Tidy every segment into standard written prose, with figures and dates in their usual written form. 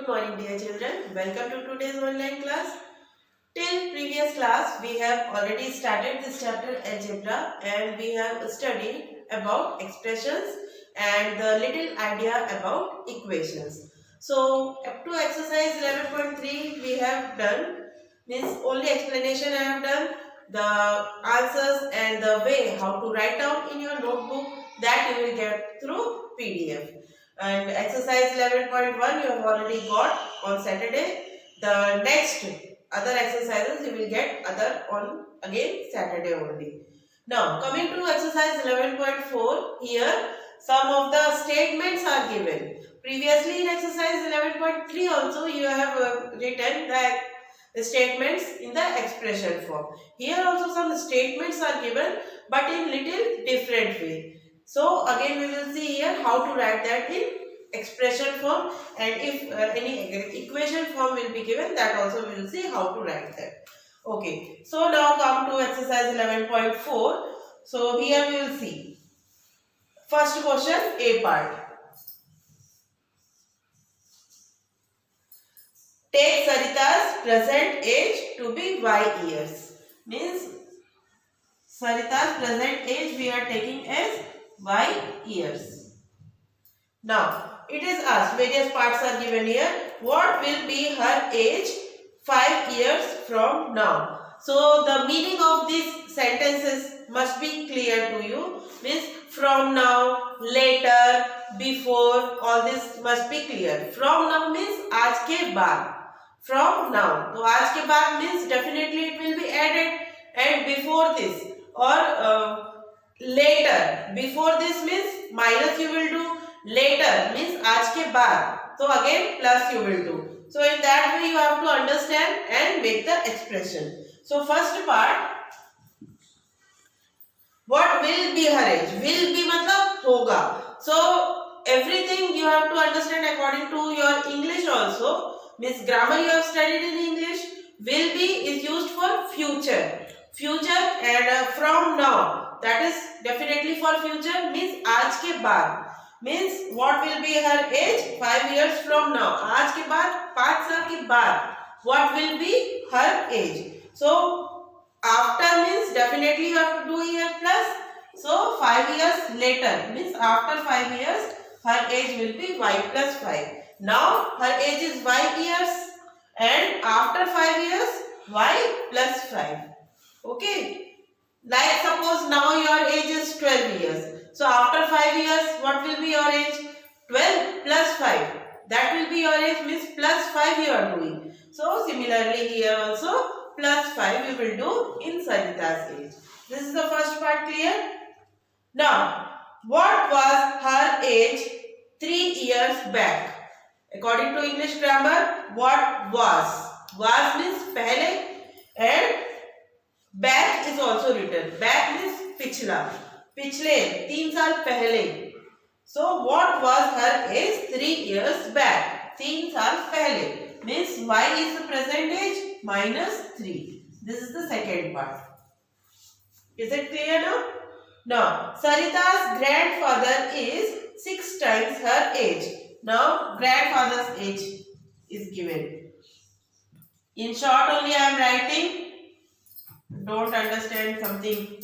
Good morning dear children. Welcome to today's online class. Till previous class we have already started this chapter algebra and we have studied about expressions and the little idea about equations. So up to exercise 11.3 we have done, means only explanation I have done. The answers and the way how to write down in your notebook, that you will get through PDF. And exercise 11.1 you have already got on Saturday. The next other exercises you will get on again Saturday only. Now coming to exercise 11.4, here some of the statements are given. Previously in exercise 11.3 also you have written the statements in the expression form. Here also some statements are given but in little different way. So again we will see here how to write that in expression form, and if any equation form will be given, that also we will see how to write that. Okay, so now come to exercise 11.4. So here we will see first question, A part. Take Sarita's present age to be y years. Means Sarita's present age we are taking as y years. Now it is asked, various parts are given here. What will be her age 5 years from now? So the meaning of these sentences must be clear to you. Means from now, later, before, all this must be clear. From now means आज के बाद. From now. तो आज के बाद means definitely it will be added, and before this or later. Before this means minus you will do. Later means आज के बाद. So again plus you will do. So in that way you have to understand and make the expression. So first part, what will be her age? Will be मतलब होगा. So everything you have to understand according to your English also. Means grammar you have studied in English. Will be is used for future. Future and from now. That is definitely for future, means आज के बाद. Means what will be her age 5 years from now. आज के बाद 5 साल के बाद what will be her age. So after means definitely you have to do here plus. So 5 years later means after 5 years her age will be y plus 5. Now her age is y years and after 5 years y plus 5. Okay. Like suppose now your age is 12 years. So after 5 years what will be your age? 12 plus 5. That will be your age, means plus 5 you are doing. So similarly here also plus 5 you will do in Sarita's age. This is the first part, clear? Now what was her age 3 years back? According to English grammar, what was? Was means pehle and back is also written. Back means पिछला. पिछले 3 साल पहले. So what was her age 3 years back? 3 साल पहले. Means y is the present age minus 3. This is the second part. Is it clear now? Now Sarita's grandfather is 6 times her age. Now grandfather's age is given. In short only I am writing. Don't understand something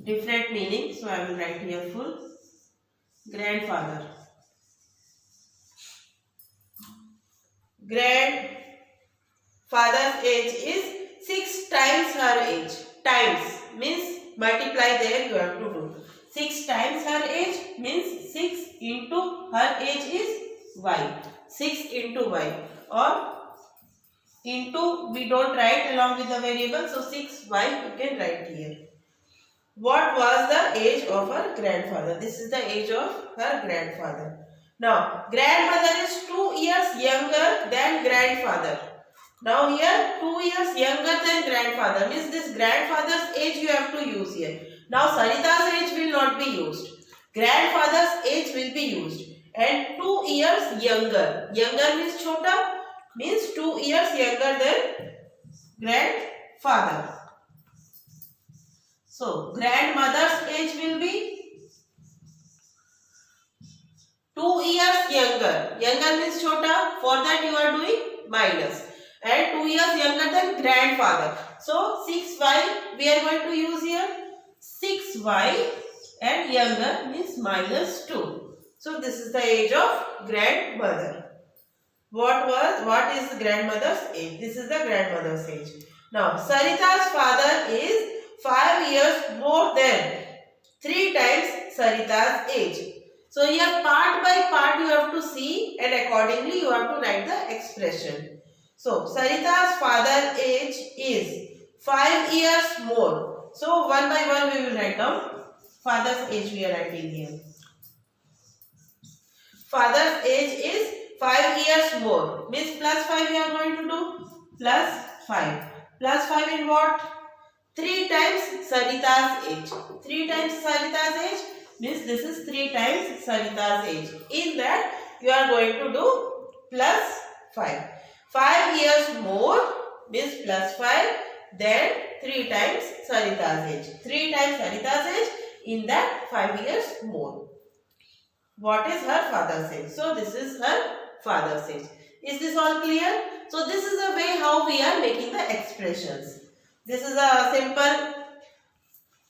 different meaning, so I will write here full. Grandfather. Grandfather's age is 6 times her age. Times means multiply, there you have to do. 6 times her age means 6 into her age is y. 6 into y, or into we don't write along with the variable, so 6y you can write here. What was the age of her grandfather? This is the age of her grandfather. Now grandmother is 2 years younger than grandfather. Now here 2 years younger than grandfather means this grandfather's age you have to use here. Now Sarita's age will not be used. Grandfather's age will be used. And 2 years younger. Younger means chota, means 2 years younger than grandfather. So grandmother's age will be 2 years younger. Younger means chota. For that you are doing minus. And 2 years younger than grandfather. So 6y we are going to use here. 6y and younger means minus 2. So this is the age of grandmother. What is grandmother's age? This is the grandmother's age. Now Sarita's father is 5 years more than 3 times Sarita's age. So here part by part you have to see and accordingly you have to write the expression. So Sarita's father age is 5 years more. So one by one we will write down father's age we are writing here. Father's age is 5 years more. Means plus 5 we are going to do. Plus 5. Plus 5 in what? 3 times Sarita's age. 3 times Sarita's age means this is 3 times Sarita's age. In that you are going to do plus 5. 5 years more means plus 5. Then 3 times Sarita's age. 3 times Sarita's age. In that 5 years more. What is her father's age? So this is her father's age. Is this all clear? So this is the way how we are making the expressions. This is a simple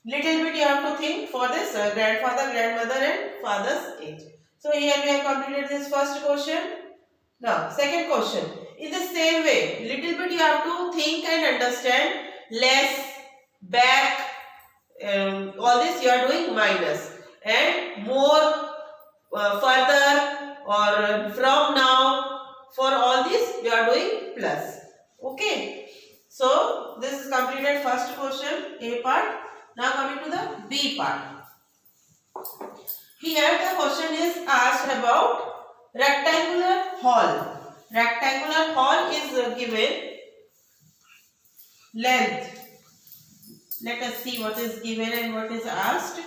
little bit you have to think for this grandfather, grandmother and father's age. So here we have completed this first question. Now second question. In the same way, little bit you have to think and understand. Less, back, all this you are doing minus. And more, further or from now, for all this you are doing plus. Okay. So this is completed first question, A part. Now coming to the B part. Here the question is asked about rectangular hall. Rectangular hall is given length. Let us see what is given and what is asked.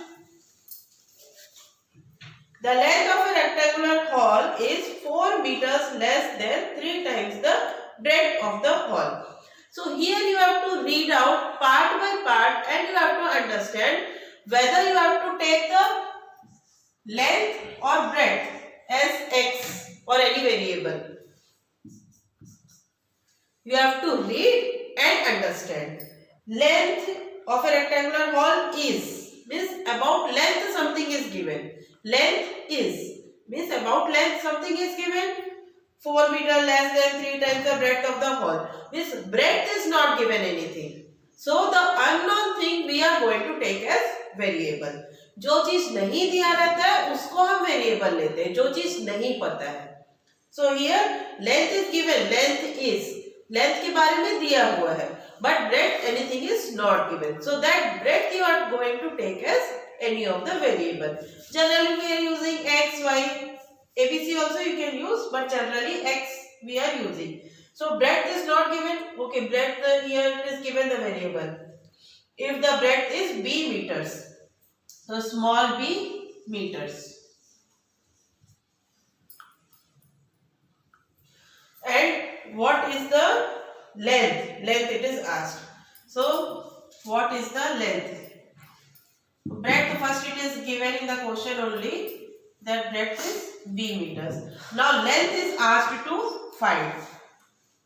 The length of a rectangular hall is 4 meters less than 3 times the breadth of the hall. So here you have to read out part by part and you have to understand whether you have to take the length or breadth as x or any variable. You have to read and understand. Length of a rectangular hall is means about length something is given. Length is means about length something is given. 4 meter less than 3 times the breadth of the hall. Means breadth is not given anything. So the unknown thing we are going to take as variable. जो चीज नहीं दिया रहता है उसको हम variable लेते हैं, जो चीज नहीं पता है. So here length is given, length is, length के बारे में दिया हुआ है, but breadth anything is not given. So that breadth you are going to take as any of the variable. Generally we are using x, y, ABC also you can use, but generally x we are using. So breadth is not given. Okay, breadth here is given the variable. If the breadth is b meters, so small b meters. And what is the length? Length it is asked. So what is the length? Breadth first it is given in the question only. That breadth is b meters. Now length is asked to find.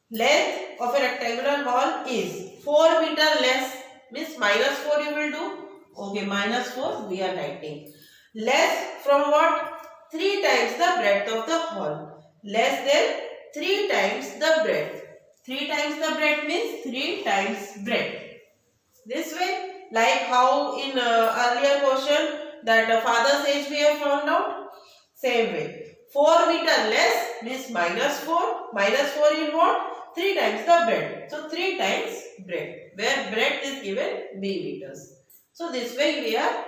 Length of a rectangular hall is 4 meter less means minus 4 you will do. Okay, minus 4 we are writing. Less from what? 3 times the breadth of the hall. Less than 3 times the breadth. 3 times the breadth means 3 times breadth. This way, like how in earlier question that father's age we have found out. Same way. 4 meter less means minus 4. Minus 4 in what? 3 times the breadth. So 3 times breadth. Where breadth is given b meters. So this way we are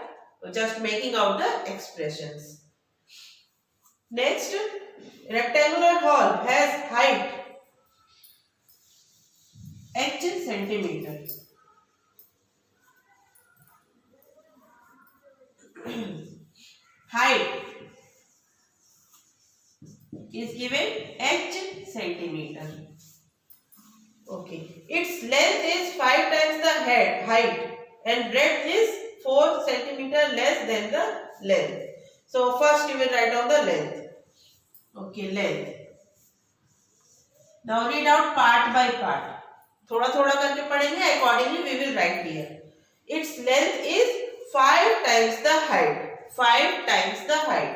just making out the expressions. Next, rectangular hall has height h centimeter. Height is given h centimeter. Okay. Its length is 5 times the height and breadth is 4 centimeter less than the length. So first you will write down the length. Okay, length. Now read out part by part. थोड़ा थोड़ा करके पढ़ेंगे. Accordingly we will write here. Its length is 5 times the height. 5 times the height.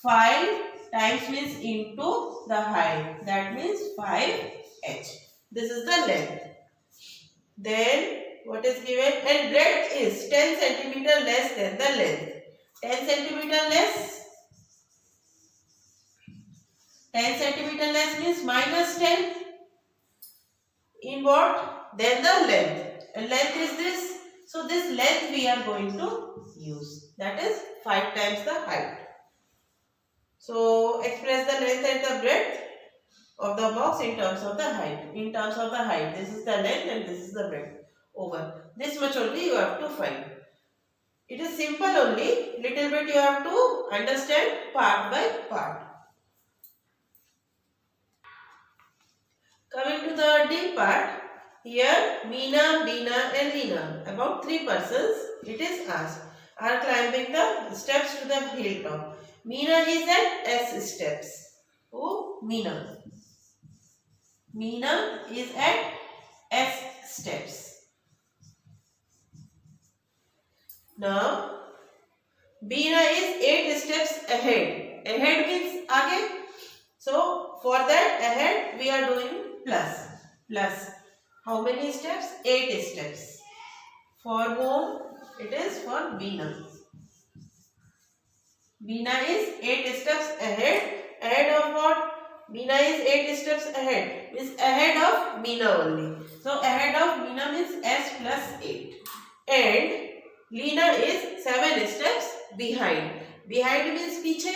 5 times means into the height. That means 5h. This is the length. Then what is given? And breadth is 10 centimeter less than the length. 10 centimeter less. 10 centimeter less means minus 10. In what? Then the length. And length is this. So this length we are going to use. That is 5 times the height. So express the length and the breadth of the box in terms of the height. In terms of the height, this is the length and this is the breadth. Over. This much only you have to find. It is simple only. Little bit you have to understand part by part. Coming to the D part. Here Meena, Beena and Leena, about 3 persons, it is asked, are climbing the steps to the hilltop. Meena is at S steps. Oh, Meena. Meena is at S steps. Now, Beena is 8 steps ahead. Ahead means आगे. So, for that ahead we are doing plus. Plus. How many steps? 8 steps. For whom? It is for Beena. Beena is 8 steps ahead. Ahead of what? Beena is 8 steps ahead. Means ahead of Beena only. So ahead of Beena means S plus 8. And Leena is 7 steps behind. Behind means पीछे.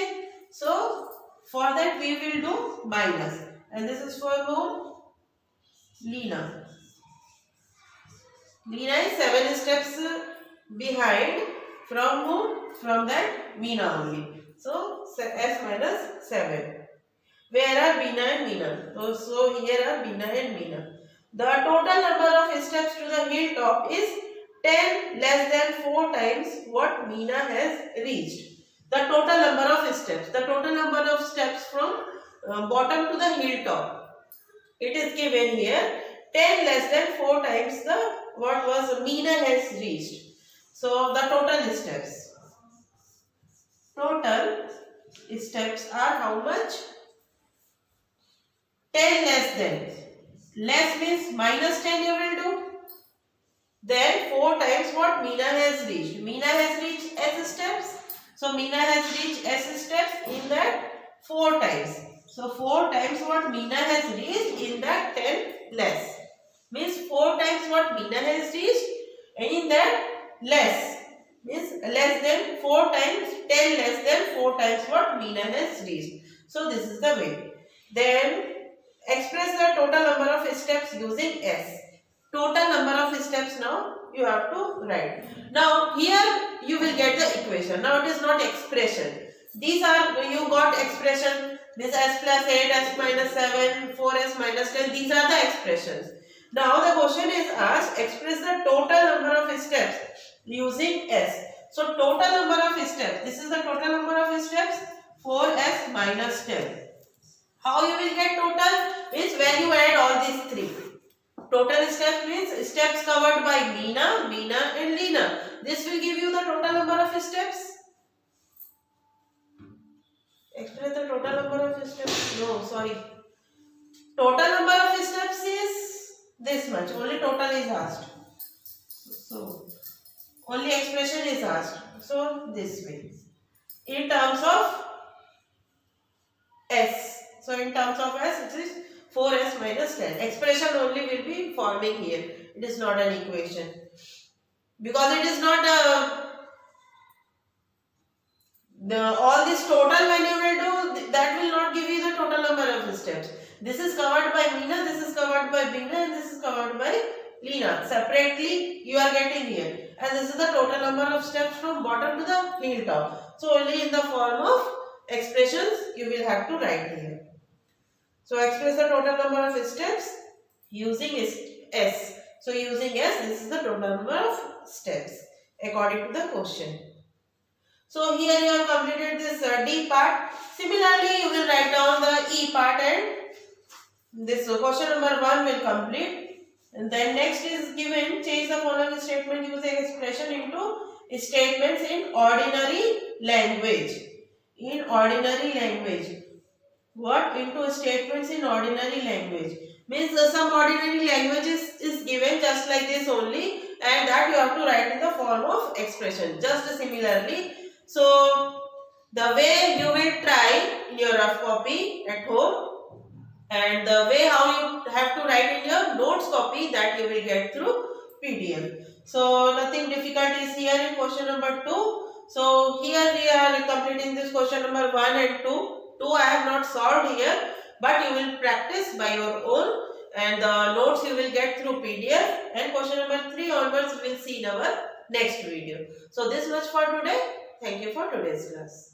So for that we will do minus. And this is for whom? Leena. Leena is 7 steps behind. From whom? From that Meena only. So S minus 7. Where are Beena and Meena? So here are Beena and Meena. The total number of steps to the hilltop is 10 less than 4 times what Meena has reached. The total number of steps. The total number of steps from bottom to the hilltop. It is given here 10 less than 4 times the what was Meena has reached. So the total steps. Total steps are how much? 10 less than. Less means minus 10 you will do. Then 4 times what Meena has reached. Meena has reached S steps. So Meena has reached S steps in that 4 times. So 4 times what Meena has reached in that 10 less. Means 4 times what Meena has reached and in that less. Means less than 4 times 10 less than 4 times what Meena has reached. So this is the way. Then express the total number of steps using S. Total number of steps now you have to write. Now here you will get the equation. Now it is not expression. These are, you got expression. This S plus 8, S minus 7, 4S minus 10. These are the expressions. Now the question is asked, express the total number of steps using S. So total number of steps. This is the total number of steps. 4S minus 10. How you will get total? Means when you add all these 3. Total steps means steps covered by Meena, Beena and Leena. This will give you the total number of steps. Express the total number of steps. No, sorry. Total number of steps is this much. Only total is asked. So, only expression is asked. So, this way. In terms of S. So, in terms of S, it is 4S minus 10. Expression only will be forming here. It is not an equation. Because it is not all this total when you will do, that will not give you the total number of steps. This is covered by Meena, this is covered by Beena and this is covered by Leena. Separately you are getting here. And this is the total number of steps from bottom to the hilltop. So only in the form of expressions you will have to write here. So express the total number of steps using S. So using S, this is the total number of steps according to the question. So here you have completed this D part. Similarly, you will write down the E part and this question number 1 will complete. And then next is given, change the following statement using expression into statements in ordinary language. In ordinary language. What? Into statements in ordinary language. Means some ordinary language is given just like this only, and that you have to write in the form of expression. Just similarly. So the way you will try in your rough copy at home, and the way how you have to write in your notes copy, that you will get through PDF. So nothing difficult is here in question number 2. So here we are completing this question number 1 and 2. 2 I have not solved here, but you will practice by your own, and the notes you will get through PDF, and question number 3 onwards we will see in our next video. So this much for today. Thank you for today's class.